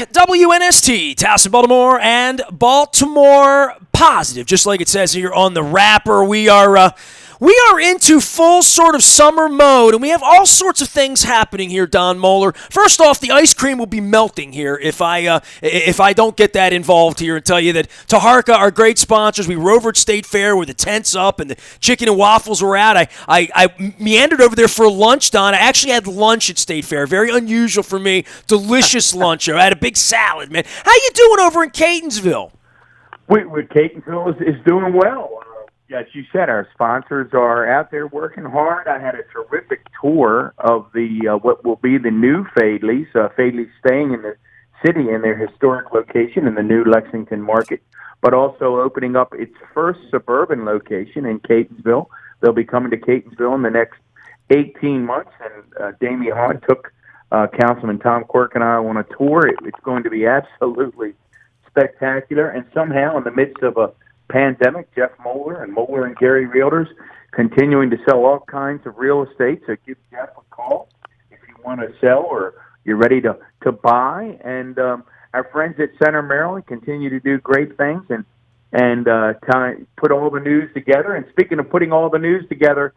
WNST, Towson, Baltimore, and Baltimore Positive. Just like it says here on the wrapper, we are into full sort of summer mode, and we have all sorts of things happening here, Don Moeller. First off, the ice cream will be melting here if I don't get that involved here and tell you that Taharka, our great sponsors, we were over at State Fair where the tent's up and the chicken and waffles were out. I meandered over there for lunch, Don. I actually had lunch at State Fair. Very unusual for me. Delicious lunch. I had a big salad, man. How you doing over in Catonsville? Catonsville is doing well. As you said, our sponsors are out there working hard. I had a terrific tour of the what will be the new Fadley's. Fadley's staying in the city in their historic location in the new Lexington Market, but also opening up its first suburban location in Catonsville. They'll be coming to Catonsville in the next 18 months, and Damien Hahn took Councilman Tom Quirk and I on a tour. It's going to be absolutely spectacular, and somehow in the midst of a pandemic, Jeff Moeller and Gary Realtors continuing to sell all kinds of real estate. So give Jeff a call if you want to sell or you're ready to buy. And our friends at Center Maryland continue to do great things and put all the news together. And speaking of putting all the news together,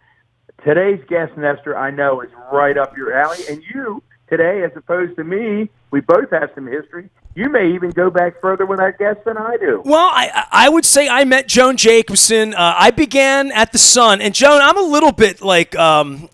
today's guest, Nestor, I know is right up your alley. And you today, as opposed to me, we both have some history. You may even go back further with our guests than I do. Well, I would say I met Joan Jacobson. I began at the Sun, and Joan, I'm a little bit like I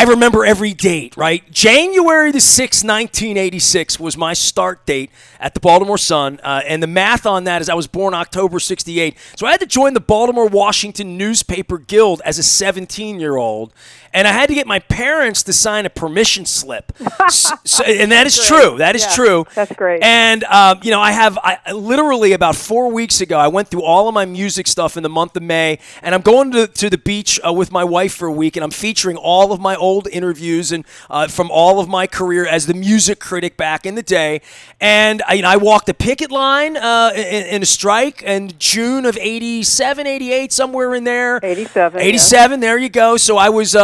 remember every date, right? January the 6th, 1986 was my start date at the Baltimore Sun, and the math on that is I was born October 68. So I had to join the Baltimore Washington Newspaper Guild as a 17-year-old, and I had to get my parents to sign a permission slip. And that is true. That is true. That's great. And, I literally about 4 weeks ago, I went through all of my music stuff in the month of May, and I'm going to the beach with my wife for a week, and I'm featuring all of my old interviews and from all of my career as the music critic back in the day. And I walked a picket line in a strike in June of 87, 88, somewhere in there. 87. 87, yeah. There you go. So I was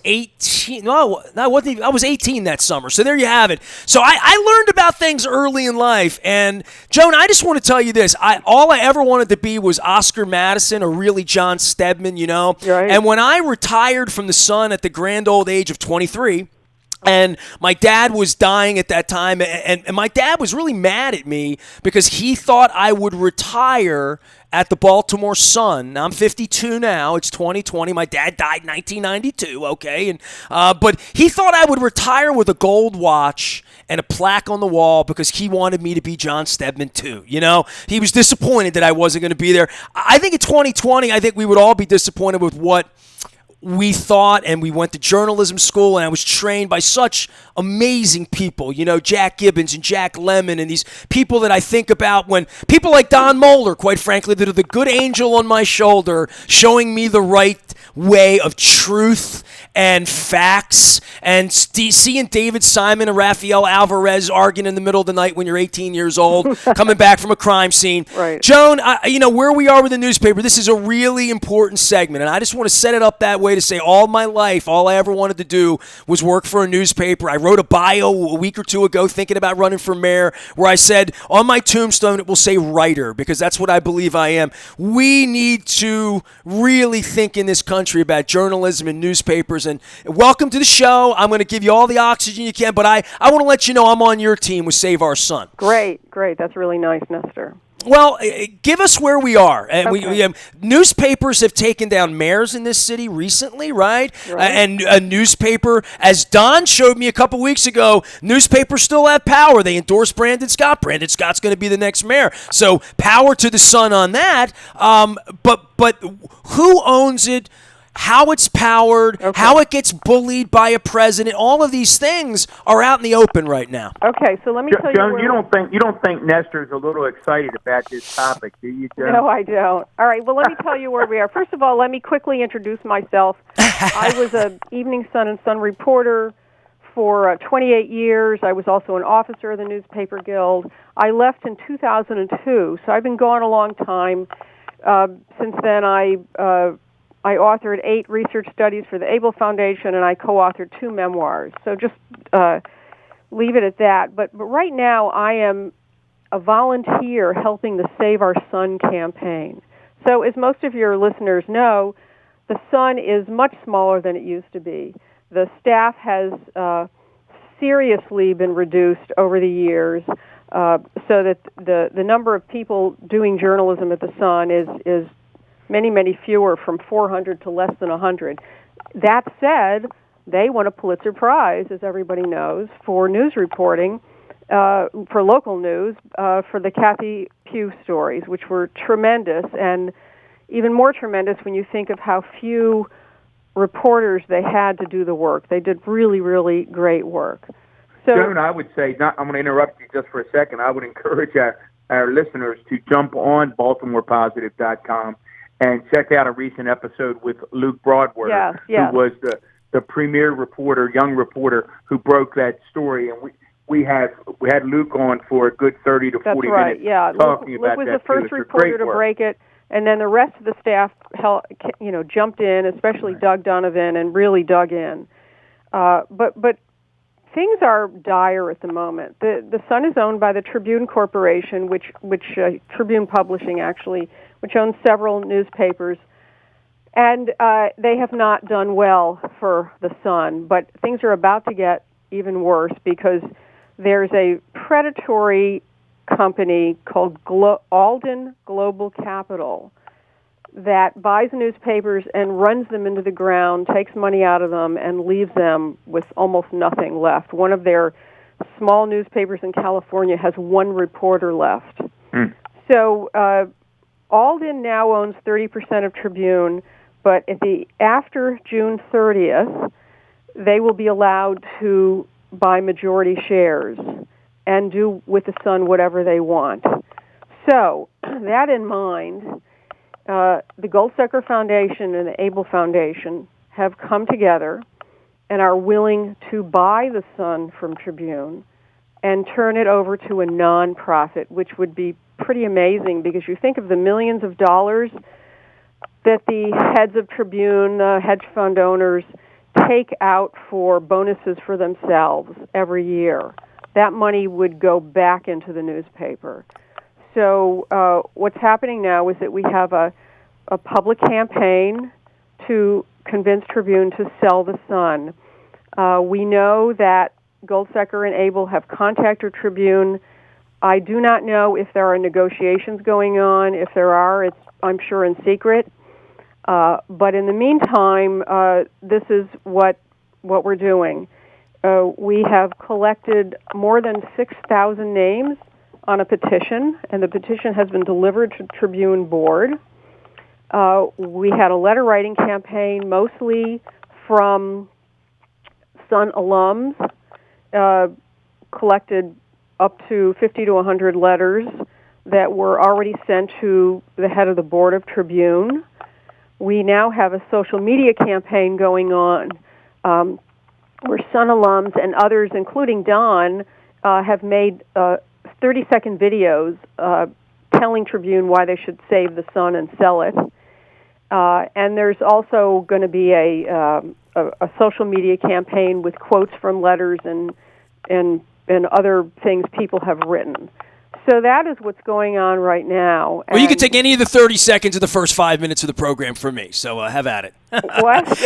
18. No, I wasn't even, I was 18 that summer. So there you have it. So I learned about things early in life. And Joan, I just want to tell you this. All I ever wanted to be was Oscar Madison or really John Stedman, you know. Right. And when I retired from the Sun at the grand old age of 23, and my dad was dying at that time, and my dad was really mad at me because he thought I would retire at the Baltimore Sun. Now, I'm 52 now. It's 2020. My dad died in 1992, okay? And but he thought I would retire with a gold watch and a plaque on the wall because he wanted me to be John Stedman too, you know? He was disappointed that I wasn't going to be there. I think in 2020, I think we would all be disappointed with what we thought, and we went to journalism school, and I was trained by such amazing people, you know, Jack Gibbons and Jack Lemmon, and these people that I think about when people like Don Moeller, quite frankly, that are the good angel on my shoulder, showing me the right way of truth and facts, and seeing David Simon and Rafael Alvarez arguing in the middle of the night when you're 18 years old, coming back from a crime scene. Right. Joan, where we are with the newspaper, this is a really important segment, and I just want to set it up that way to say all my life, all I ever wanted to do was work for a newspaper. I wrote a bio a week or two ago thinking about running for mayor where I said on my tombstone it will say writer because that's what I believe I am. We need to really think in this country about journalism and newspapers. And welcome to the show. I'm going to give you all the oxygen you can, but I want to let you know I'm on your team with Save Our Sun. Great. That's really nice, Nestor. Well, give us where we are. Okay. Newspapers have taken down mayors in this city recently, right? And a newspaper, as Don showed me a couple weeks ago, newspapers still have power. They endorse Brandon Scott. Brandon Scott's going to be the next mayor. So power to the Sun on that. But who owns it? How it's powered, how it gets bullied by a president, all of these things are out in the open right now. Okay, so let me tell you. Joan, you don't think Nestor's a little excited about this topic, do you, Joan? No, I don't. All right, well, let me tell you where we are. First of all, let me quickly introduce myself. I was an Evening Sun and Sun reporter for 28 years. I was also an officer of the Newspaper Guild. I left in 2002, so I've been gone a long time. Since then, I authored 8 research studies for the Able Foundation, and I co-authored 2 memoirs. So just leave it at that. But right now, I am a volunteer helping the Save Our Sun campaign. So as most of your listeners know, the Sun is much smaller than it used to be. The staff has seriously been reduced over the years, so that the number of people doing journalism at the Sun is many, many fewer, from 400 to less than 100. That said, they won a Pulitzer Prize, as everybody knows, for news reporting, for local news, for the Kathy Pugh stories, which were tremendous, and even more tremendous when you think of how few reporters they had to do the work. They did really, really great work. So, Joan, I would say, I'm going to interrupt you just for a second. I would encourage our listeners to jump on BaltimorePositive.com and check out a recent episode with Luke Broadwater, who was the premier reporter, young reporter, who broke that story. And we had Luke on for a good 30 to 40 minutes talking about that. Luke was the first reporter to break it, and then the rest of the staff jumped in, especially Doug Donovan, and really dug in. But things are dire at the moment. The Sun is owned by the Tribune Corporation, which Tribune Publishing actually, which owns several newspapers, and they have not done well for the Sun. But things are about to get even worse because there's a predatory company called Alden Global Capital that buys newspapers and runs them into the ground, takes money out of them, and leaves them with almost nothing left. One of their small newspapers in California has one reporter left. So Alden now owns 30% of Tribune, but after June 30th, they will be allowed to buy majority shares and do with the Sun whatever they want. So, that in mind, the Goldsecker Foundation and the Able Foundation have come together and are willing to buy the Sun from Tribune and turn it over to a nonprofit, which would be pretty amazing because you think of the millions of dollars that the heads of Tribune, hedge fund owners, take out for bonuses for themselves every year. That money would go back into the newspaper. So what's happening now is that we have a public campaign to convince Tribune to sell the Sun. We know that Goldsecker and Able have contacted Tribune. I do not know if there are negotiations going on. If there are, it's, I'm sure, in secret. But in the meantime, this is what we're doing. We have collected more than 6,000 names on a petition, and the petition has been delivered to Tribune board. We had a letter writing campaign, mostly from Sun alums, collected up to 50 to 100 letters that were already sent to the head of the board of Tribune. We now have a social media campaign going on where Sun alums and others, including Don, have made 30-second videos telling Tribune why they should save the Sun and sell it. And there's also going to be a social media campaign with quotes from letters and other things people have written. So that is what's going on right now. Well, you can take any of the 30 seconds of the first 5 minutes of the program from me, so have at it. What?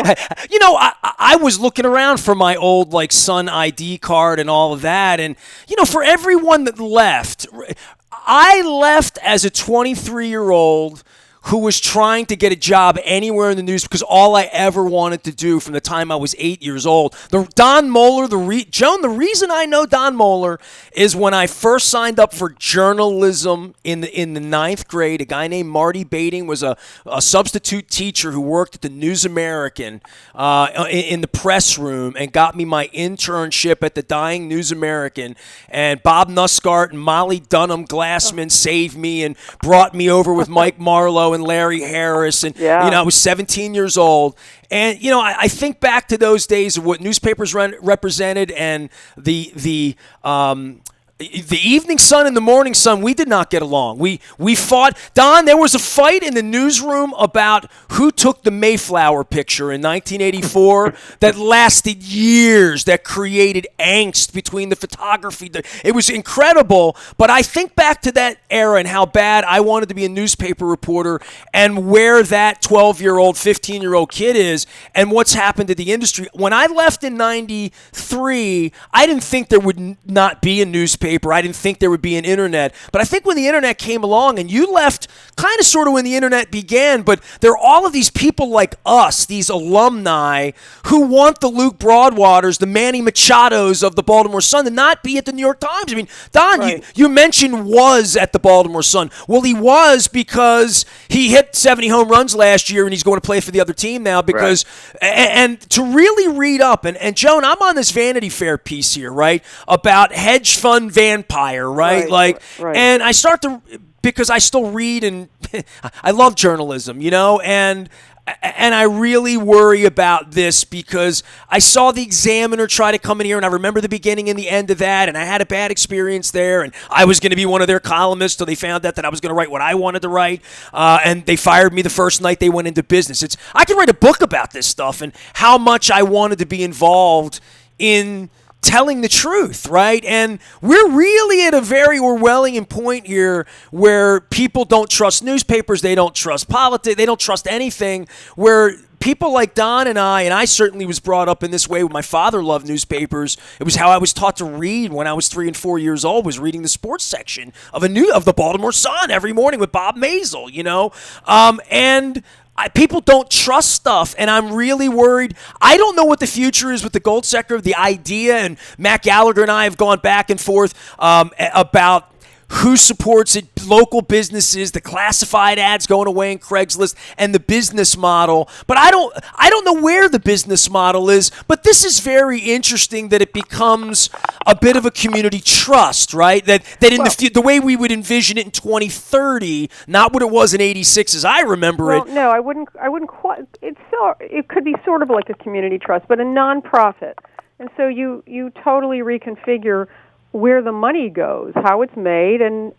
You know, I was looking around for my old, Sun ID card and all of that, and, for everyone that left, I left as a 23-year-old who was trying to get a job anywhere in the news because all I ever wanted to do from the time I was 8 years old. Don Moeller, Joan, the reason I know Don Moeller is when I first signed up for journalism in the ninth grade, a guy named Marty Bating was a substitute teacher who worked at the News American in the press room and got me my internship at the dying News American. And Bob Nussgart and Molly Dunham Glassman saved me and brought me over with Mike Marlowe and Larry Harris, and I was 17 years old, and I think back to those days of what newspapers represented and the The Evening Sun and the Morning Sun, we did not get along. We fought. Don, there was a fight in the newsroom about who took the Mayflower picture in 1984 that lasted years, that created angst between the photography. It was incredible, but I think back to that era and how bad I wanted to be a newspaper reporter and where that 12-year-old, 15-year-old kid is and what's happened to the industry. When I left in 93, I didn't think there would not be a newspaper. I didn't think there would be an internet. But I think when the internet came along, and you left kind of sort of when the internet began, but there are all of these people like us, these alumni, who want the Luke Broadwaters, the Manny Machados of the Baltimore Sun to not be at the New York Times. I mean, Don, right. you mentioned was at the Baltimore Sun. Well, he was because he hit 70 home runs last year, and he's going to play for the other team now because and to really read up, and Joan, I'm on this Vanity Fair piece here, right, about hedge fund vampire, right? And I start to, because I still read and I love journalism, and I really worry about this because I saw the Examiner try to come in here, and I remember the beginning and the end of that, and I had a bad experience there, and I was going to be one of their columnists till they found out that I was going to write what I wanted to write, and they fired me the first night they went into business. I could write a book about this stuff and how much I wanted to be involved in telling the truth, right? And we're really at a very Orwellian point here where people don't trust newspapers, they don't trust politics, they don't trust anything, where people like Don and I certainly was brought up in this way. My father loved newspapers. It was how I was taught to read when I was 3 and 4 years old, was reading the sports section of the Baltimore Sun every morning with Bob Maisel, and people don't trust stuff, and I'm really worried. I don't know what the future is with the gold sector, the idea, and Matt Gallagher and I have gone back and forth about who supports it, local businesses, the classified ads going away in Craigslist, and the business model. But I don't know where the business model is, but this is very interesting that it becomes a bit of a community trust, right? That in the way we would envision it in 2030, not what it was in 86 as I remember it. No, I wouldn't quite. It could be sort of like a community trust, but a nonprofit. And so you totally reconfigure where the money goes, how it's made, and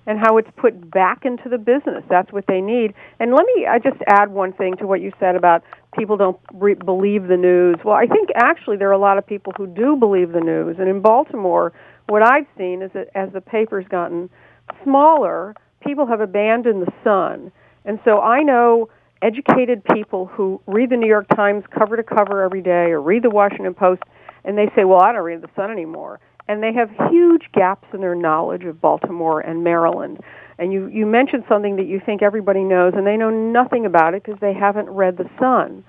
how it's put back into the business. That's what they need. And I just add one thing to what you said about people don't believe the news. Well, I think actually there are a lot of people who do believe the news. And in Baltimore, what I've seen is that as the paper's gotten smaller, people have abandoned the Sun. And so I know educated people who read the New York Times cover to cover every day or read the Washington Post, and they say, well, I don't read the Sun anymore. And they have huge gaps in their knowledge of Baltimore and Maryland. And you mentioned something that you think everybody knows, and they know nothing about it because they haven't read the Sun.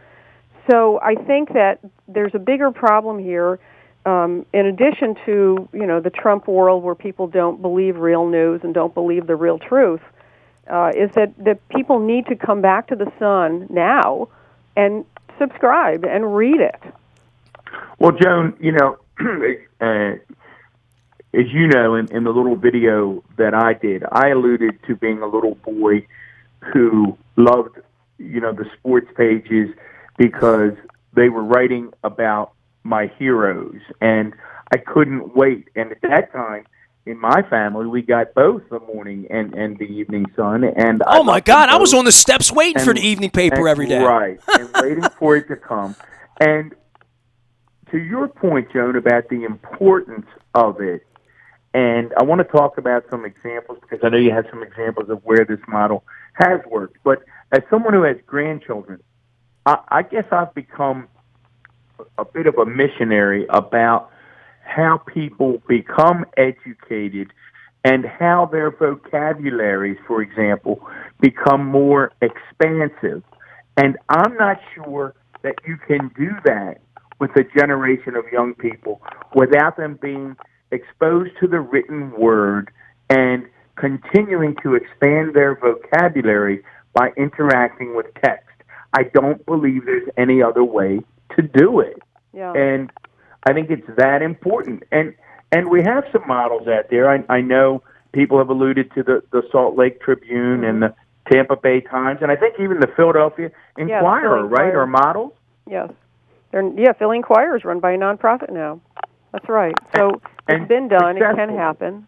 So I think that there's a bigger problem here, in addition to the Trump world where people don't believe real news and don't believe the real truth, is that people need to come back to the Sun now and subscribe and read it. Well, Joan, as you know, in the little video that I did, I alluded to being a little boy who loved, the sports pages because they were writing about my heroes, and I couldn't wait. And at that time, in my family, we got both the morning and the evening Sun. And oh my God, I was on the steps waiting for the evening paper every day. Right, and waiting for it to come. And to your point, Joan, about the importance of it, and I want to talk about some examples because I know you have some examples of where this model has worked. But as someone who has grandchildren, I guess I've become a bit of a missionary about how people become educated and how their vocabularies, for example, become more expansive. And I'm not sure that you can do that with a generation of young people without them being exposed to the written word and continuing to expand their vocabulary by interacting with text. I don't believe there's any other way to do it. Yeah. And I think it's that important. And we have some models out there. I know people have alluded to the Salt Lake Tribune and the Tampa Bay Times, and I think even the Philadelphia Inquirer, right, are models? Yes. Philly Inquirer is run by a nonprofit now. That's right. So It's been done. It can happen.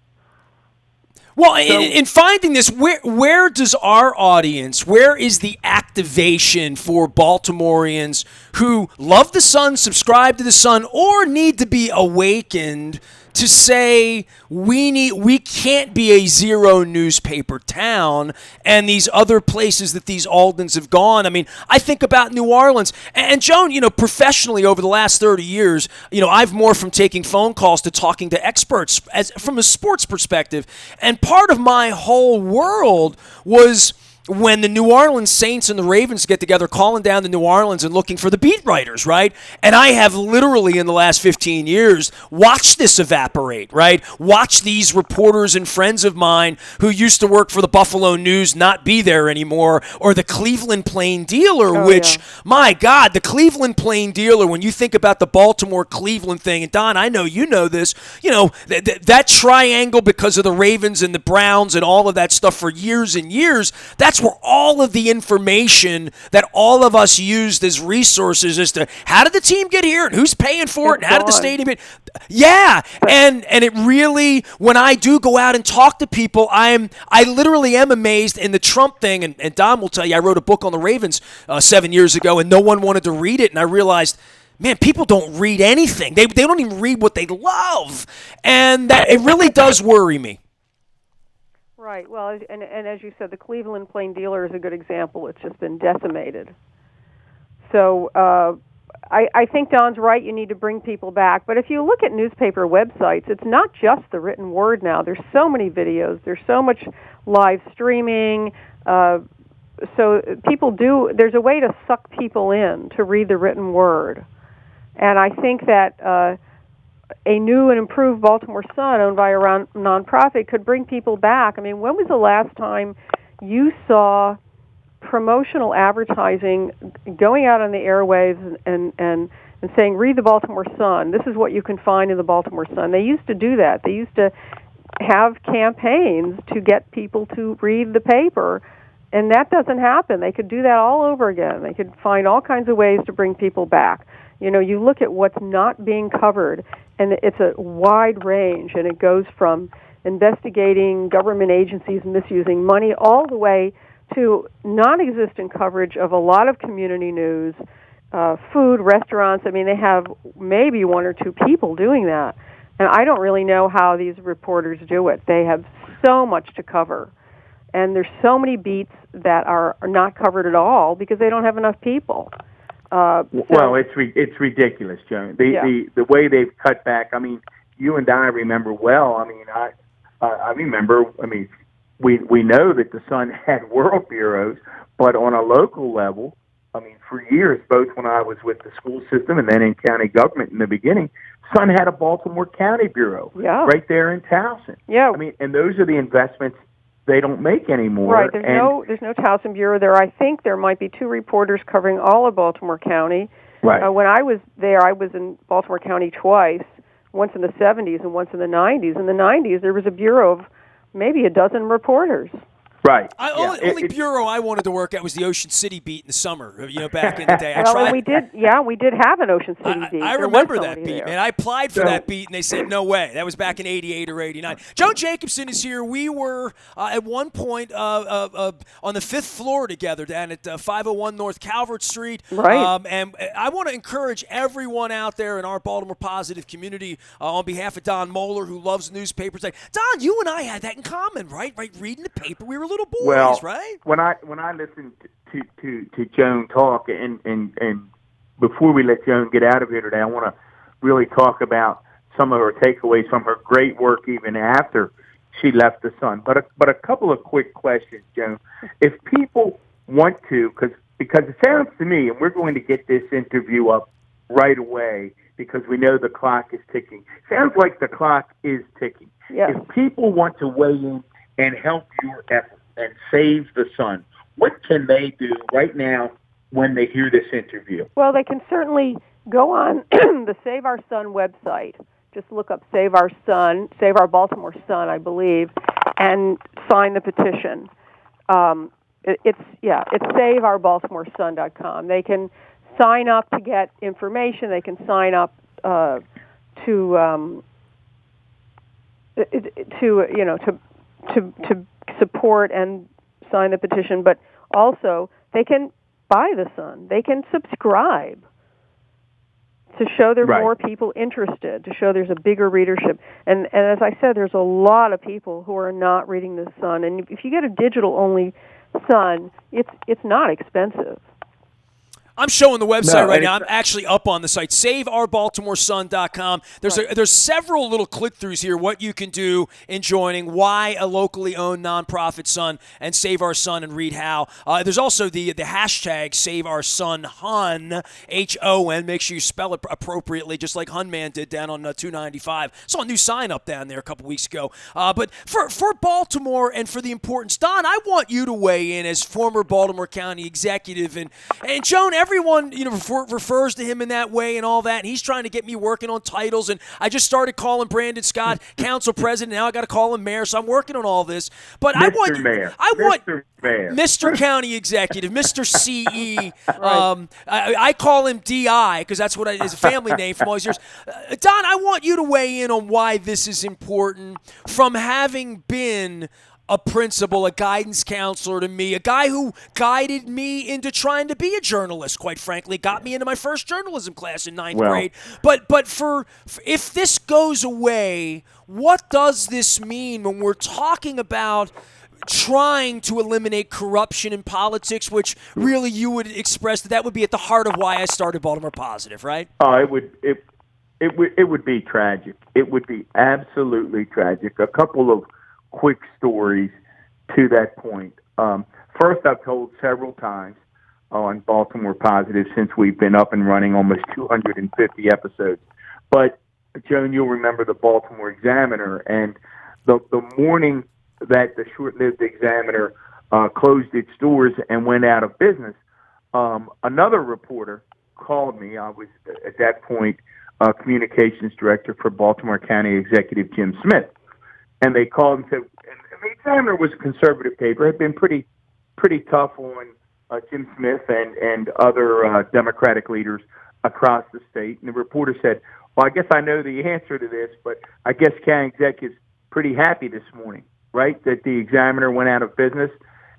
Well, in finding this, where does our audience, where is the activation for Baltimoreans who love the Sun, subscribe to the Sun, or need to be awakened to say we can't be a zero newspaper town, and these other places that these Aldens have gone? I mean, I think about New Orleans. And Joan, professionally over the last 30 years, I've morphed from taking phone calls to talking to experts from a sports perspective. And part of my whole world was when the New Orleans Saints and the Ravens get together, calling down to New Orleans and looking for the beat writers, right? And I have literally in the last 15 years watched this evaporate, right? Watch these reporters and friends of mine who used to work for the Buffalo News not be there anymore, or the Cleveland Plain Dealer, my God, the Cleveland Plain Dealer, when you think about the Baltimore-Cleveland thing, and Don, I know you know this, that triangle because of the Ravens and the Browns and all of that stuff for years and years, that's where all of the information that all of us used as resources as to how did the team get here and who's paying for it and how did the stadium get. Yeah, and it really, when I do go out and talk to people, I literally am amazed in the Trump thing, and Don will tell you, I wrote a book on the Ravens 7 years ago, and no one wanted to read it, and I realized, man, people don't read anything. They don't even read what they love, and that it really does worry me. Right. Well, and as you said, the Cleveland Plain Dealer is a good example. It's just been decimated. So I think Don's right. You need to bring people back. But if you look at newspaper websites, it's not just the written word now. There's so many videos. There's so much live streaming. So there's a way to suck people in to read the written word. And I think that a new and improved Baltimore Sun owned by a nonprofit could bring people back. I mean, when was the last time you saw promotional advertising going out on the airwaves and saying, read the Baltimore Sun, this is what you can find in the Baltimore Sun? They used to do that. They used to have campaigns to get people to read the paper, and that doesn't happen. They could do that all over again. They could find all kinds of ways to bring people back. You look at what's not being covered, and it's a wide range, and it goes from investigating government agencies misusing money all the way to non-existent coverage of a lot of community news, food, restaurants. I mean, they have maybe one or two people doing that, and I don't really know how these reporters do it. They have so much to cover, and there's so many beats that are not covered at all because they don't have enough people. Well, it's ridiculous, Joan. The way they've cut back. I mean, you and I remember well. I mean, I remember. I mean, we know that the Sun had world bureaus, but on a local level, I mean, for years, both when I was with the school system and then in county government in the beginning, Sun had a Baltimore County bureau right there in Towson. Yeah. I mean, and those are the investments they don't make anymore. Right. There's no Towson bureau there. I think there might be two reporters covering all of Baltimore County. Right. When I was there, I was in Baltimore County twice, once in the 70s and once in the 90s. In the 90s, there was a bureau of maybe a dozen reporters. Right. Only bureau I wanted to work at was the Ocean City beat in the summer, back in the day. We did have an Ocean City beat. I remember that beat, man. I applied for that beat, and they said, no way. That was back in 88 or 89. Joan Jacobson is here. We were, at one point, on the 5th floor together down at 501 North Calvert Street. Right. And I want to encourage everyone out there in our Baltimore Positive community, on behalf of Don Moeller, who loves newspapers. Don, you and I had that in common, right? Reading the paper. We were little boys, right? When I listened to Joan talk, and before we let Joan get out of here today, I want to really talk about some of her takeaways from her great work even after she left the Sun. But a couple of quick questions, Joan. If people want to, because it sounds to me, and we're going to get this interview up right away because we know the clock is ticking. Sounds like the clock is ticking. Yes. If people want to weigh in and help your effort and save the Sun, what can they do right now when they hear this interview? Well, they can certainly go on the Save Our Sun website. Just look up Save Our Sun, Save Our Baltimore Sun, I believe, and sign the petition. It's saveourbaltimoresun.com. They can sign up to get information. They can sign up to to support and sign the petition, but also they can buy the Sun. They can subscribe to show there are more people interested, to show there's a bigger readership. And as I said, there's a lot of people who are not reading the Sun. And if you get a digital-only Sun, it's not expensive. I'm showing the website right now. I'm actually up on the site, saveourbaltimoresun.com. There's several little click-throughs here, what you can do in joining, why a locally owned nonprofit Sun, and Save Our Sun, and read how. There's also the hashtag Save Our Sun, Hun, H-O-N. Make sure you spell it appropriately, just like Hunman did down on 295. Saw a new sign up down there a couple weeks ago. But for Baltimore and for the importance, Don, I want you to weigh in as former Baltimore County executive. And Joan, everyone, refers to him in that way and all that, and he's trying to get me working on titles, and I just started calling Brandon Scott council president. Now I got to call him mayor, so I'm working on all this. But Mr. Mayor. Mr. County Executive, Mr. CE. I call him DI because that's what his family name from all these years. Don, I want you to weigh in on why this is important, from having been a principal, a guidance counselor to me, a guy who guided me into trying to be a journalist, quite frankly, got me into my first journalism class in ninth grade. But for if this goes away, what does this mean when we're talking about trying to eliminate corruption in politics, which really you would express that would be at the heart of why I started Baltimore Positive, right? Oh, it would be tragic. It would be absolutely tragic. A couple of quick stories to that point. First, I've told several times on Baltimore Positive since we've been up and running almost 250 episodes. But, Joan, you'll remember the Baltimore Examiner, and the morning that the short-lived Examiner closed its doors and went out of business, another reporter called me. I was, at that point, communications director for Baltimore County Executive Jim Smith. And they called and said, and the Examiner was a conservative paper, had been pretty tough on Jim Smith and other Democratic leaders across the state. And the reporter said, well, I guess I know the answer to this, but I guess county executive's pretty happy this morning, right, that the Examiner went out of business.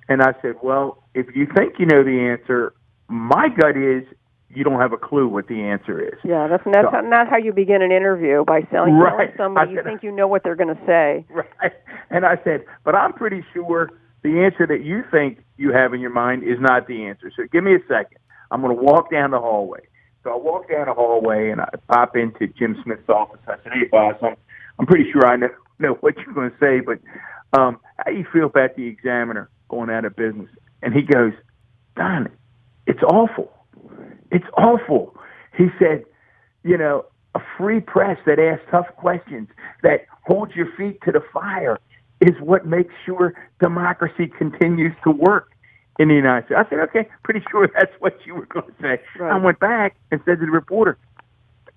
And I said, well, if you think you know the answer, my gut is you don't have a clue what the answer is. Yeah, that's not how you begin an interview, by telling somebody you think you know what they're going to say. Right. And I said, but I'm pretty sure the answer that you think you have in your mind is not the answer. So give me a second. I'm going to walk down the hallway. So I walk down the hallway and I pop into Jim Smith's office. I said, hey, boss, I'm pretty sure I know what you're going to say, but how do you feel about the Examiner going out of business? And he goes, Don, it's awful. It's awful. He said, a free press that asks tough questions, that holds your feet to the fire, is what makes sure democracy continues to work in the United States. I said, okay, pretty sure that's what you were going to say. Right. I went back and said to the reporter,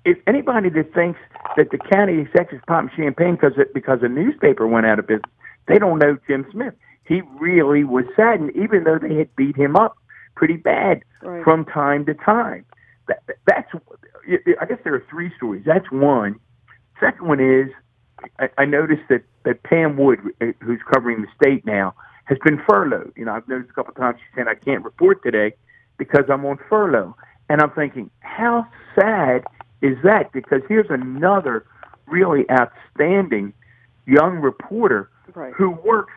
if anybody that thinks that the county executives popping champagne because a newspaper went out of business, they don't know Jim Smith. He really was saddened, even though they had beat him up pretty bad from time to time. That's, I guess there are three stories. That's one. Second one is, I noticed that Pam Wood, who's covering the state now, has been furloughed. I've noticed a couple of times she's saying, I can't report today because I'm on furlough. And I'm thinking, how sad is that? Because here's another really outstanding young reporter who works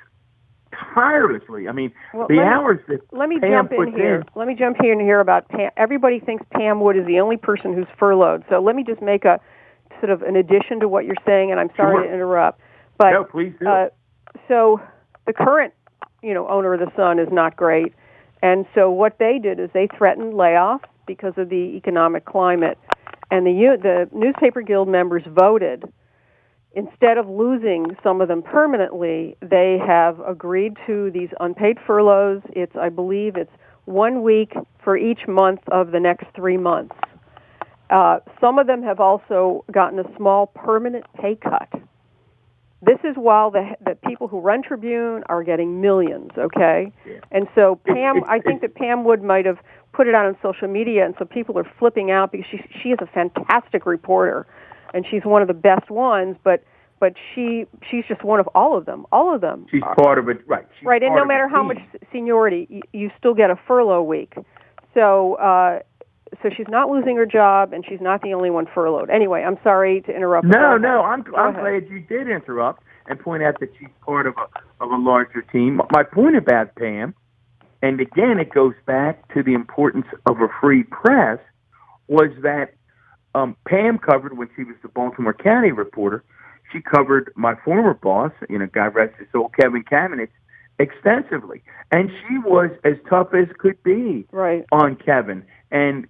tirelessly. I mean, hours that Pam puts in. Let me jump in here about Pam. Everybody thinks Pam Wood is the only person who's furloughed. So let me just make a sort of an addition to what you're saying, and I'm sorry to interrupt. But, no, please do. So the current, owner of the Sun is not great. And so what they did is they threatened layoff because of the economic climate. And the Newspaper Guild members voted. Instead of losing some of them permanently, they have agreed to these unpaid furloughs. I believe it's 1 week for each month of the next 3 months. Some of them have also gotten a small permanent pay cut. This is while the people who run Tribune are getting millions, okay? Yeah. And so I think that Pam Wood might have put it out on social media, and so people are flipping out because she is a fantastic reporter, and she's one of the best ones, but but she's just one of all of them. All of them. She's part of it, right? She's right, and part no of matter the how team. much seniority, you still get a furlough week. So she's not losing her job, and she's not the only one furloughed. Anyway, I'm sorry to interrupt. No, I'm glad you did interrupt and point out that she's part of a larger team. My point about Pam, and again, it goes back to the importance of a free press, was that Pam covered, when she was the Baltimore County reporter, she covered my former boss, God rest his soul, Kevin Kamenetz, extensively. And she was as tough as could be on Kevin. And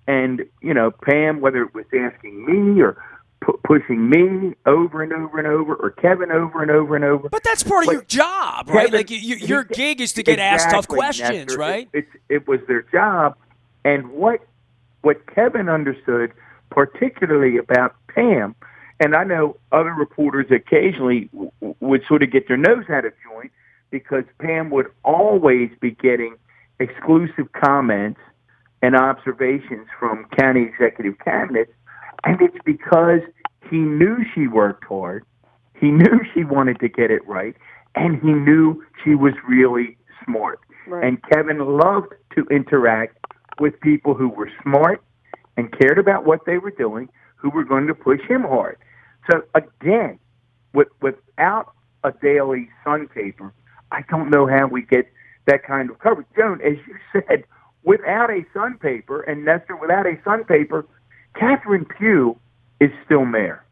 Pam, whether it was asking me or pushing me over and over and over, or Kevin over and over and over. But that's part of your job, right? Kevin, like your gig is to get asked tough questions, Nestor, right? It was their job. And what Kevin understood, particularly about Pam, and I know other reporters occasionally would sort of get their nose out of joint, because Pam would always be getting exclusive comments and observations from county executive cabinets, and it's because he knew she worked hard, he knew she wanted to get it right, and he knew she was really smart. Right. And Kevin loved to interact with people who were smart and cared about what they were doing, who were going to push him hard. So again, without a daily Sun paper, I don't know how we get that kind of coverage. Joan, as you said, without a Sun paper, and Nestor, without a Sun paper, Catherine Pugh is still mayor.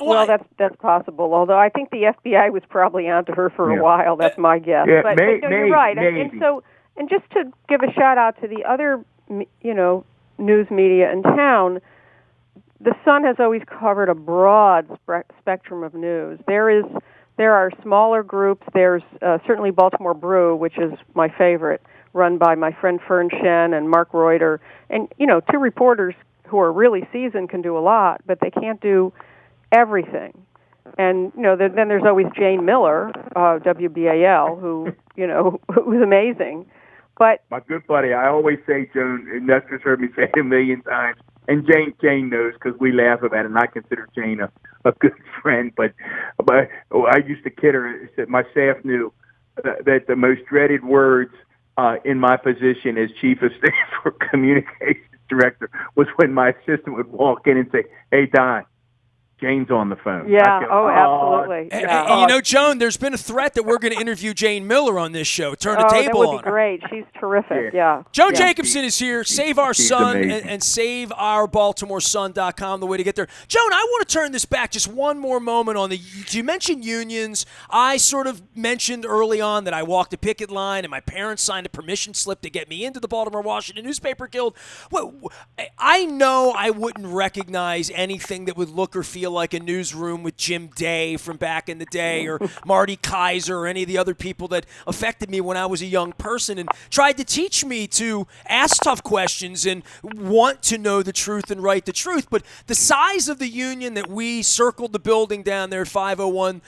Well, that's possible. Although I think the FBI was probably onto her for a while. That's my guess. Yeah, but you're right. And just to give a shout out to the other, news media in town, the Sun has always covered a broad spectrum of news. There are smaller groups. There's certainly Baltimore Brew, which is my favorite, run by my friend Fern Shen and Mark Reuter. And, two reporters who are really seasoned can do a lot, but they can't do everything. And, then there's always Jane Miller, WBAL, who, who's amazing. But my good buddy, I always say, Joan, and Nestor's heard me say it a million times, and Jane knows because we laugh about it, and I consider Jane a good friend. But I used to kid her. That my staff knew that the most dreaded words in my position as chief of staff or communications director was when my assistant would walk in and say, "Hey, Don, Jane's on the phone." Yeah, go, absolutely. And Joan, there's been a threat that we're going to interview Jane Miller on this show. Turn the table on her. That would be great. She's terrific, yeah. Joan Jacobson is here. Save Our Sun amazing. and SaveOurBaltimoreSun.com, the way to get there. Joan, I want to turn this back just one more moment on you mentioned unions. I sort of mentioned early on that I walked a picket line and my parents signed a permission slip to get me into the Baltimore Washington Newspaper Guild. I know I wouldn't recognize anything that would look or feel like a newsroom with Jim Day from back in the day, or Marty Kaiser, or any of the other people that affected me when I was a young person and tried to teach me to ask tough questions and want to know the truth and write the truth. But the size of the union that we circled the building down there at 501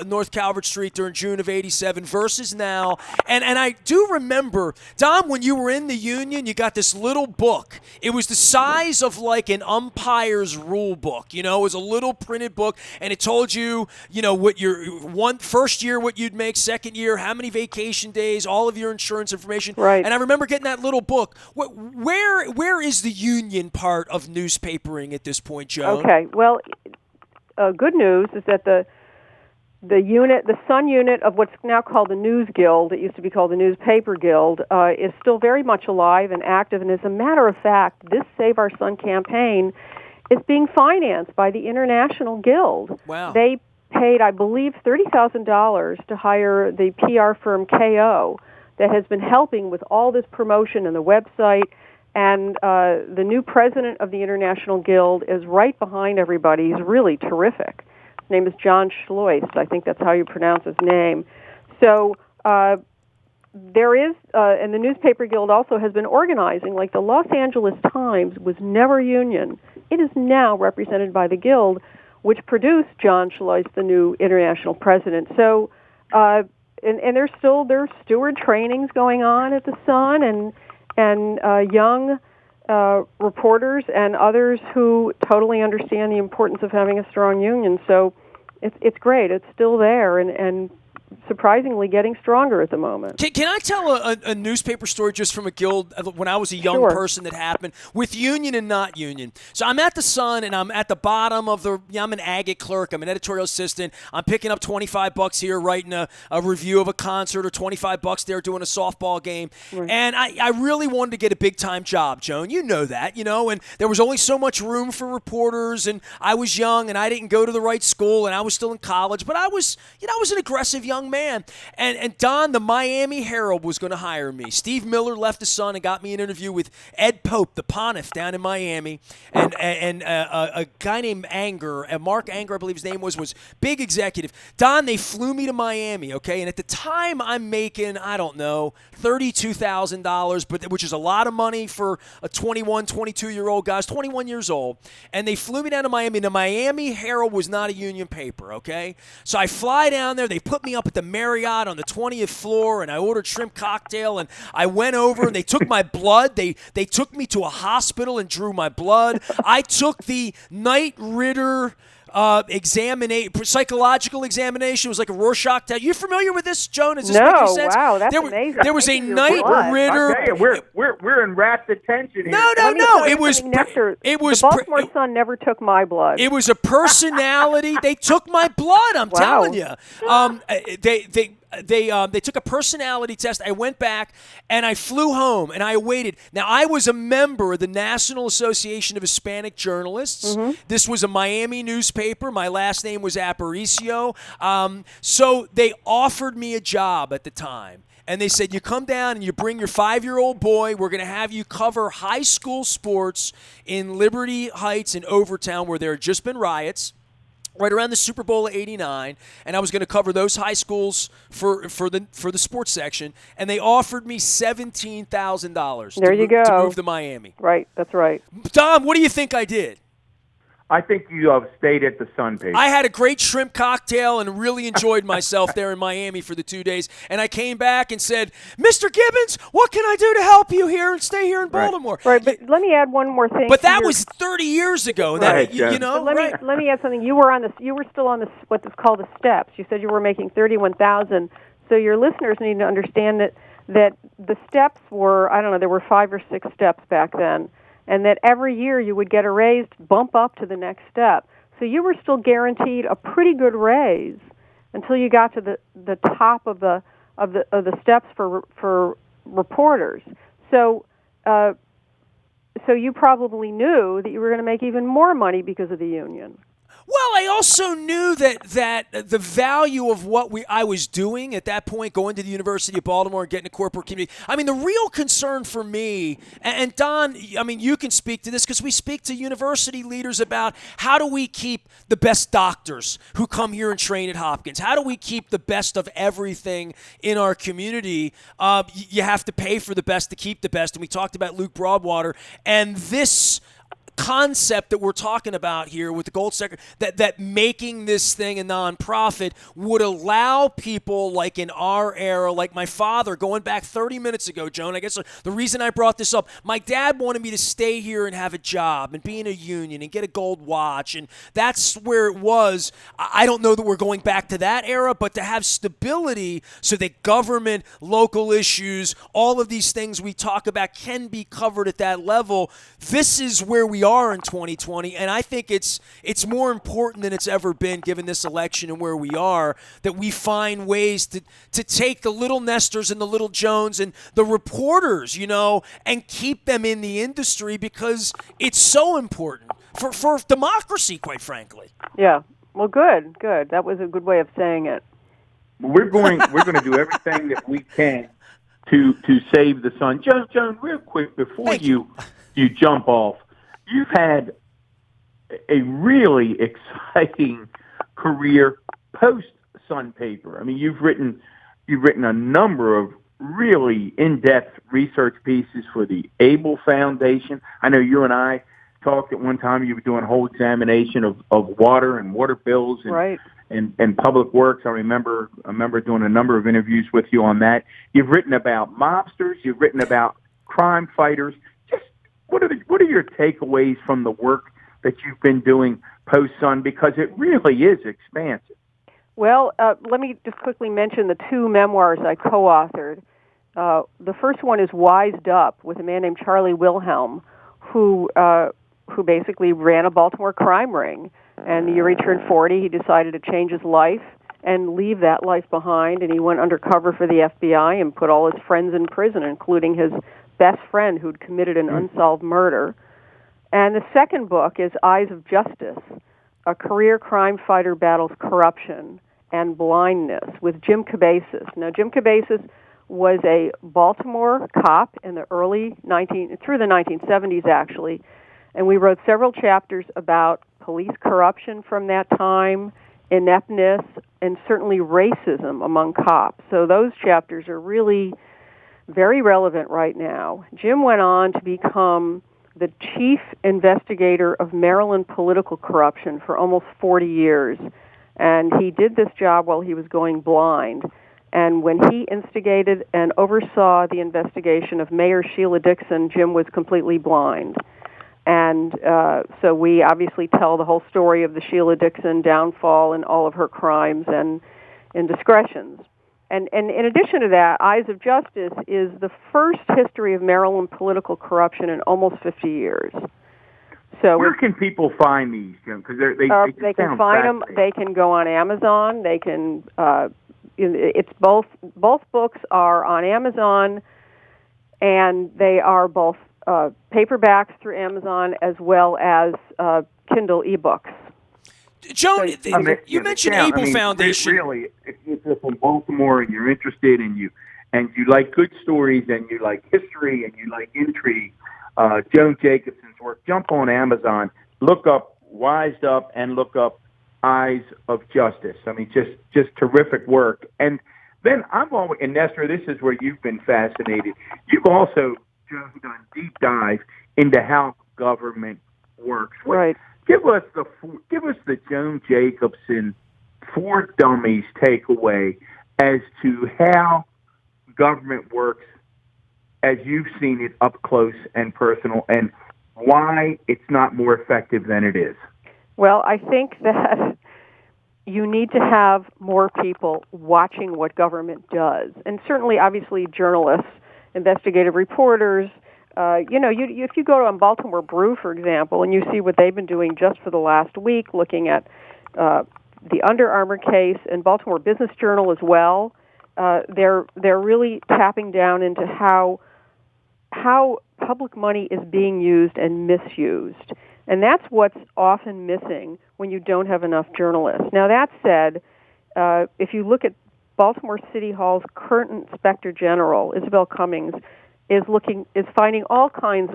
North Calvert Street during June of '87 versus now, and I do remember, Dom, when you were in the union, you got this little book. It was the size of like an umpire's rule book. It was a little printed book, and it told you, what your first year, what you'd make, second year, how many vacation days, all of your insurance information. Right. And I remember getting that little book. Where is the union part of newspapering at this point, Joan? Okay. Well, good news is that the Sun unit of what's now called the News Guild, it used to be called the Newspaper Guild, is still very much alive and active. And as a matter of fact, this Save Our Sun campaign is being financed by the International Guild. Wow. They paid, I believe, $30,000 to hire the PR firm KO that has been helping with all this promotion and the website. And the new president of the International Guild is right behind everybody. He's really terrific. His name is John Schloist. I think that's how you pronounce his name. So there is, and the Newspaper Guild also has been organizing, like the Los Angeles Times was never union. It is now represented by the Guild, which produced John Schloist, the new international president. So, and there's steward trainings going on at the Sun, and young reporters and others who totally understand the importance of having a strong union. So it's great. It's still there, and surprisingly getting stronger at the moment. Can I tell a newspaper story just from a guild when I was a young Sure. person that happened with union and not union? So I'm at the Sun and I'm at the bottom of I'm an agate clerk. I'm an editorial assistant. I'm picking up $25 here writing a review of a concert or $25 there doing a softball game. Right. And I really wanted to get a big time job, Joan. You know that, and there was only so much room for reporters, and I was young and I didn't go to the right school and I was still in college, but I was an aggressive young man. And Don, the Miami Herald, was going to hire me. Steve Miller left the Sun and got me an interview with Ed Pope, the Pontiff, down in Miami, and a guy named Mark Anger, I believe his name was big executive. Don, they flew me to Miami, okay? And at the time, I'm making, I don't know, $32,000, which is a lot of money for a 21, 22-year-old guy. I was 21 years old. And they flew me down to Miami. The Miami Herald was not a union paper, okay? So I fly down there. They put me up at the Marriott on the 20th floor, and I ordered shrimp cocktail, and I went over, and they took my blood. They took me to a hospital and drew my blood. I took the Knight Ridder psychological examination. It was like a Rorschach test. You familiar with this, Joan? Is this making sense? Wow, that's amazing. There was a Knight Ridder. I tell you, we're in rapt attention here. No. It was the Baltimore Sun never took my blood. It was a personality. They took my blood. I'm telling you. They took a personality test. I went back and I flew home and I waited. Now, I was a member of the National Association of Hispanic Journalists. Mm-hmm. This was a Miami newspaper. My last name was Aparicio. So they offered me a job at the time. And they said, you come down and you bring your 5-year-old boy. We're going to have you cover high school sports in Liberty Heights and Overtown, where there had just been riots, right around the Super Bowl of '89, and I was going to cover those high schools for the sports section, and they offered me $17,000 to move to Miami. Right, that's right. Tom, what do you think I did? I think you stayed at the Sun paper. I had a great shrimp cocktail and really enjoyed myself there in Miami for the 2 days. And I came back and said, Mr. Gibbons, what can I do to help you here and stay here in Baltimore? Right, but let me add one more thing. But that was 30 years ago. Right, you know. But let me add something. You were still on what is called the steps. You said you were making $31,000. So your listeners need to understand that the steps were, I don't know, there were 5 or 6 steps back then. And that every year you would get a raise to bump up to the next step. So you were still guaranteed a pretty good raise until you got to the top of the steps for reporters. So you probably knew that you were going to make even more money because of the union. Well, I also knew that the value of what I was doing at that point, going to the University of Baltimore and getting a corporate community. I mean, the real concern for me, and Don, I mean, you can speak to this because we speak to university leaders about how do we keep the best doctors who come here and train at Hopkins? How do we keep the best of everything in our community? You have to pay for the best to keep the best, and we talked about Luke Broadwater, and this concept that we're talking about here with the gold sector, that making this thing a nonprofit would allow people like in our era, like my father, going back 30 minutes ago, Joan, I guess the reason I brought this up, my dad wanted me to stay here and have a job and be in a union and get a gold watch, and that's where it was. I don't know that we're going back to that era, but to have stability so that government, local issues, all of these things we talk about can be covered at that level. This is where we are in 2020, and I think it's more important than it's ever been, given this election and where we are, that we find ways to take the little Nestors and the little Jones and the reporters, and keep them in the industry, because it's so important for democracy, quite frankly. Yeah. Well, good. That was a good way of saying it. We're going to do everything that we can to save the Sun. Joan, real quick before you jump off. You've had a really exciting career post-Sun paper. I mean, you've written a number of really in-depth research pieces for the Able Foundation. I know you and I talked at one time. You were doing a whole examination of water and water bills and, right. and public works. I remember doing a number of interviews with you on that. You've written about mobsters. You've written about crime fighters. What are your takeaways from the work that you've been doing post-Sun, because it really is expansive. Well, let me just quickly mention the two memoirs I co-authored. The first one is Wised Up, with a man named Charlie Wilhelm, who basically ran a Baltimore crime ring. And the year he turned 40, he decided to change his life and leave that life behind, and he went undercover for the FBI and put all his friends in prison, including his best friend who'd committed an unsolved murder. And the second book is Eyes of Justice, a career crime fighter battles corruption and blindness, with Jim Cabezas. Now, Jim Cabezas was a Baltimore cop in the through the 1970s, actually, and we wrote several chapters about police corruption from that time, ineptness, and certainly racism among cops. So those chapters are really very relevant right now. Jim went on to become the chief investigator of Maryland political corruption for almost 40 years, and he did this job while he was going blind. And when he instigated and oversaw the investigation of Mayor Sheila Dixon, Jim was completely blind. And so we obviously tell the whole story of the Sheila Dixon downfall and all of her crimes and indiscretions. And in addition to that, Eyes of Justice is the first history of Maryland political corruption in almost 50 years. So where can people find these, Jim? Because they can find them. They can go on Amazon. They can. It's both books are on Amazon, and they are both paperbacks through Amazon as well as Kindle ebooks. Joan, you mentioned Able Foundation. Really, if you're from Baltimore and you're interested and you like good stories and you like history and you like intrigue, Joan Jacobson's work, jump on Amazon, look up Wised Up and look up Eyes of Justice. I mean, just terrific work. And then and Nestor, this is where you've been fascinated. You've also done deep dive into how government works. Right. Give us the Joan Jacobson for Dummies takeaway as to how government works as you've seen it up close and personal, and why it's not more effective than it is. Well, I think that you need to have more people watching what government does, and certainly, obviously, journalists, investigative reporters. If you go on Baltimore Brew, for example, and you see what they've been doing just for the last week, looking at the Under Armour case, and Baltimore Business Journal as well, they're really tapping down into how public money is being used and misused. And that's what's often missing when you don't have enough journalists. Now, that said, if you look at Baltimore City Hall's current Inspector General, Isabel Cummings, is finding all kinds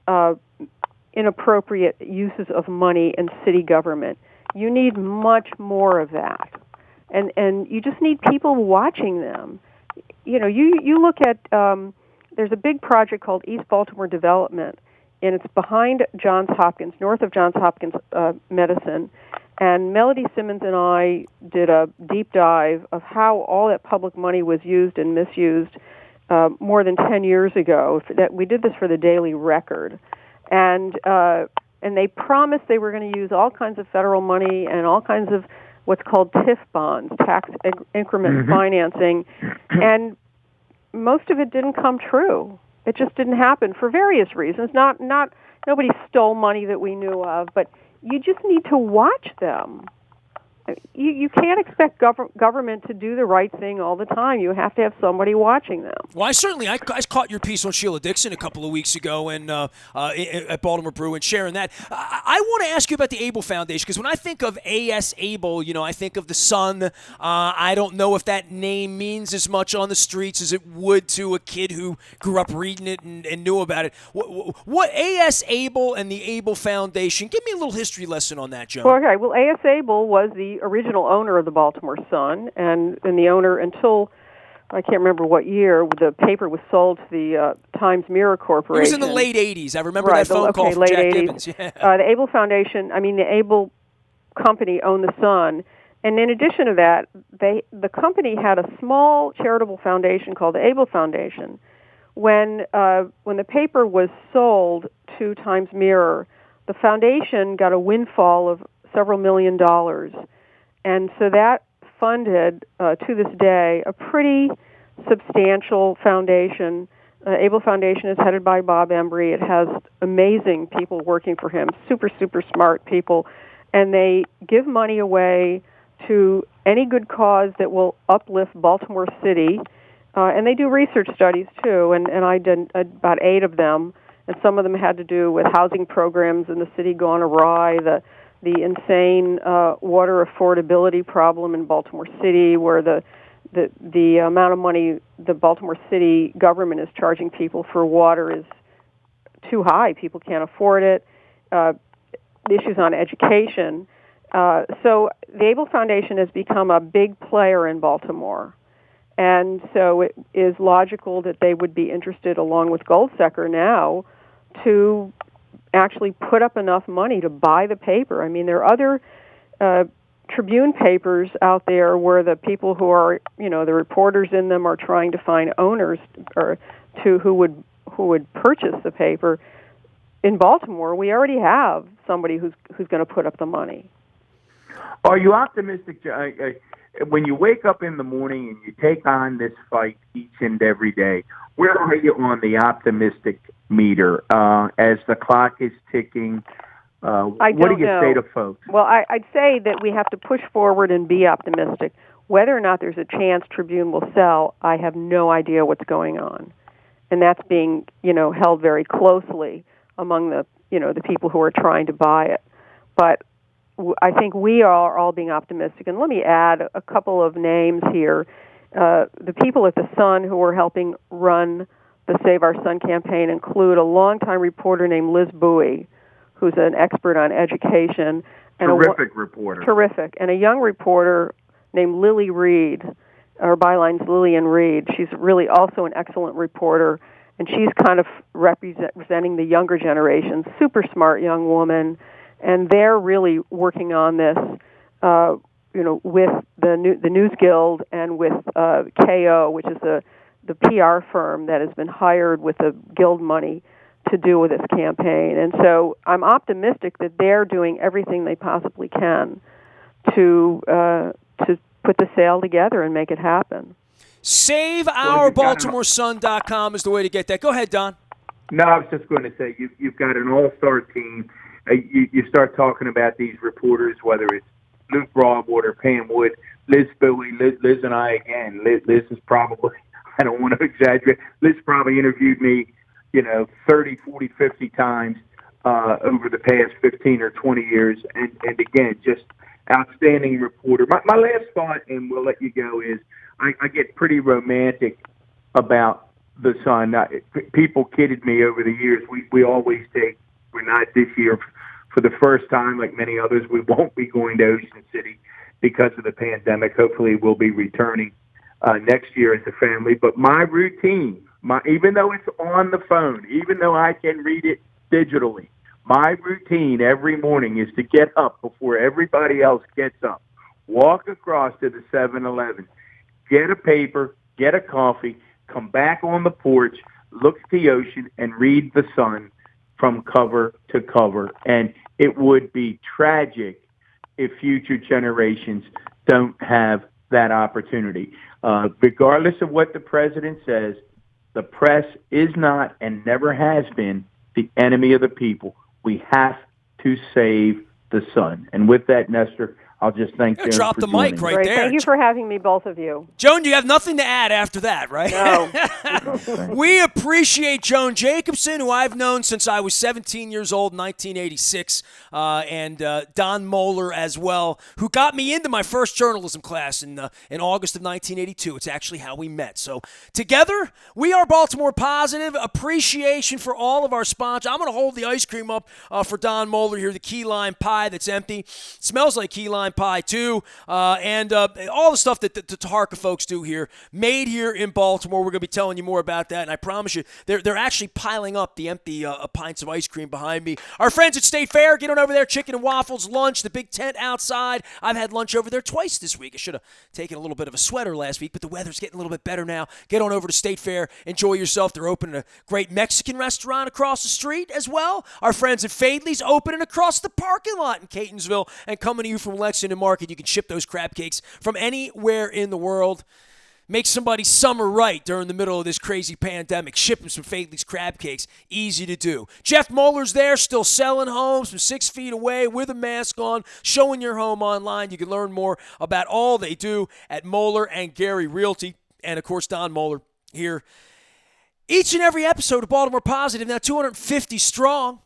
of inappropriate uses of money in city government. You need much more of that. And you just need people watching them. You look at, there's a big project called East Baltimore Development, and it's behind Johns Hopkins, north of Johns Hopkins Medicine. And Melody Simmons and I did a deep dive of how all that public money was used and misused more than 10 years ago. We did this for the Daily Record. And they promised they were going to use all kinds of federal money and all kinds of what's called TIF bonds, tax increment financing. And most of it didn't come true. It just didn't happen for various reasons. Nobody stole money that we knew of, but you just need to watch them. You can't expect government to do the right thing all the time. You have to have somebody watching them. Well, I caught your piece on Sheila Dixon a couple of weeks ago and at Baltimore Brew and sharing that. I want to ask you about the Able Foundation, because when I think of A.S. Able, I think of the Sun. I don't know if that name means as much on the streets as it would to a kid who grew up reading it and knew about it. What A.S. Able and the Able Foundation, give me a little history lesson on that, Joan. Okay, well, A.S. Able was the original owner of the Baltimore Sun, and the owner until, I can't remember what year, the paper was sold to the Times-Mirror Corporation. It was in the late 80s. I remember that phone call from late Jack 80s. Gibbons. Yeah. The Able Foundation, the Able company owned the Sun, and in addition to that, the company had a small charitable foundation called the Able Foundation. When the paper was sold to Times-Mirror, the foundation got a windfall of several $1 million. And so that funded, to this day, a pretty substantial foundation. Able Foundation is headed by Bob Embry. It has amazing people working for him, super, super smart people. And they give money away to any good cause that will uplift Baltimore City. And they do research studies, too, and I did about 8 of them. And some of them had to do with housing programs in the city gone awry, the insane water affordability problem in Baltimore City, where the amount of money the Baltimore City government is charging people for water is too high. People can't afford it. Issues on education. So the Able Foundation has become a big player in Baltimore. And so it is logical that they would be interested, along with Goldsecker now, to actually put up enough money to buy the paper. I mean, there are other Tribune papers out there where the people who are, the reporters in them are trying to find owners or who would purchase the paper. In Baltimore, we already have somebody who's going to put up the money. Are you optimistic when you wake up in the morning and you take on this fight each and every day? Where are you on the optimistic meter as the clock is ticking? What do you say to folks? Well, I'd say that we have to push forward and be optimistic. Whether or not there's a chance Tribune will sell, I have no idea what's going on, and that's being held very closely among the the people who are trying to buy it. But I think we are all being optimistic. And let me add a couple of names here. The people at the Sun who are helping run the Save Our Sun campaign include a longtime reporter named Liz Bowie, who's an expert on education. And terrific reporter. Terrific. And a young reporter named Lily Reed. Her byline's Lillian Reed. She's really also an excellent reporter, and she's kind of representing the younger generation. Super smart young woman, and they're really working on this, with the News Guild and with KO, which is the PR firm that has been hired with the Guild money to do with this campaign. And so I'm optimistic that they're doing everything they possibly can to put the sale together and make it happen. SaveOurBaltimoreSun.com is the way to get that. Go ahead, Don. No, I was just going to say you've got an all-star team. You start talking about these reporters, whether it's Luke Broadwater, Pam Wood, Liz Bowie, Liz and I again. Liz is probably, I don't want to exaggerate, Liz probably interviewed me 30, 40, 50 times over the past 15 or 20 years. And again, just outstanding reporter. My last thought, and we'll let you go, is I get pretty romantic about the Sun. People kidded me over the years. We always take, we're not this year for the first time, like many others, we won't be going to Ocean City because of the pandemic. Hopefully we'll be returning next year as a family. But my routine, even though it's on the phone, even though I can read it digitally, my routine every morning is to get up before everybody else gets up, walk across to the 7-Eleven, get a paper, get a coffee, come back on the porch, look at the ocean, and read the Sun from cover to cover. And it would be tragic if future generations don't have that opportunity. Regardless of what the president says, the press is not and never has been the enemy of the people. We have to save the Sun. And with that, Nestor, I'll just thank you. Drop the mic right there. Thank you for having me, both of you. Joan, you have nothing to add after that, right? No. We appreciate Joan Jacobson, who I've known since I was 17 years old, 1986, and Don Moeller as well, who got me into my first journalism class in August of 1982. It's actually how we met. So together, we are Baltimore Positive. Appreciation for all of our sponsors. I'm going to hold the ice cream up for Don Moeller here, the key lime pie that's empty. It smells like key lime lime pie too, and all the stuff that the Taharka folks do here, made here in Baltimore. We're going to be telling you more about that, and I promise you, they're actually piling up the empty pints of ice cream behind me. Our friends at State Fair, get on over there, chicken and waffles, lunch, the big tent outside. I've had lunch over there twice this week. I should have taken a little bit of a sweater last week, but the weather's getting a little bit better now. Get on over to State Fair, enjoy yourself. They're opening a great Mexican restaurant across the street as well. Our friends at Fadley's opening across the parking lot in Catonsville, and coming to you from Lexington Market. You can ship those crab cakes from anywhere in the world. Make somebody's summer right during the middle of this crazy pandemic. Ship them some Fadley's crab cakes. Easy to do. Jeff Moeller's there, still selling homes from 6 feet away with a mask on, showing your home online. You can learn more about all they do at Moeller and Gary Realty. And, of course, Don Moeller here. Each and every episode of Baltimore Positive, now 250 strong.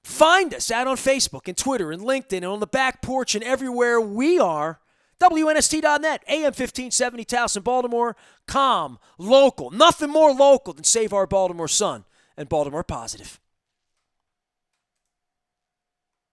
Find us out on Facebook and Twitter and LinkedIn and on the back porch and everywhere we are. WNST.net, AM 1570, Towson, Baltimore. Calm, local. Nothing more local than Save Our Baltimore Sun and Baltimore Positive.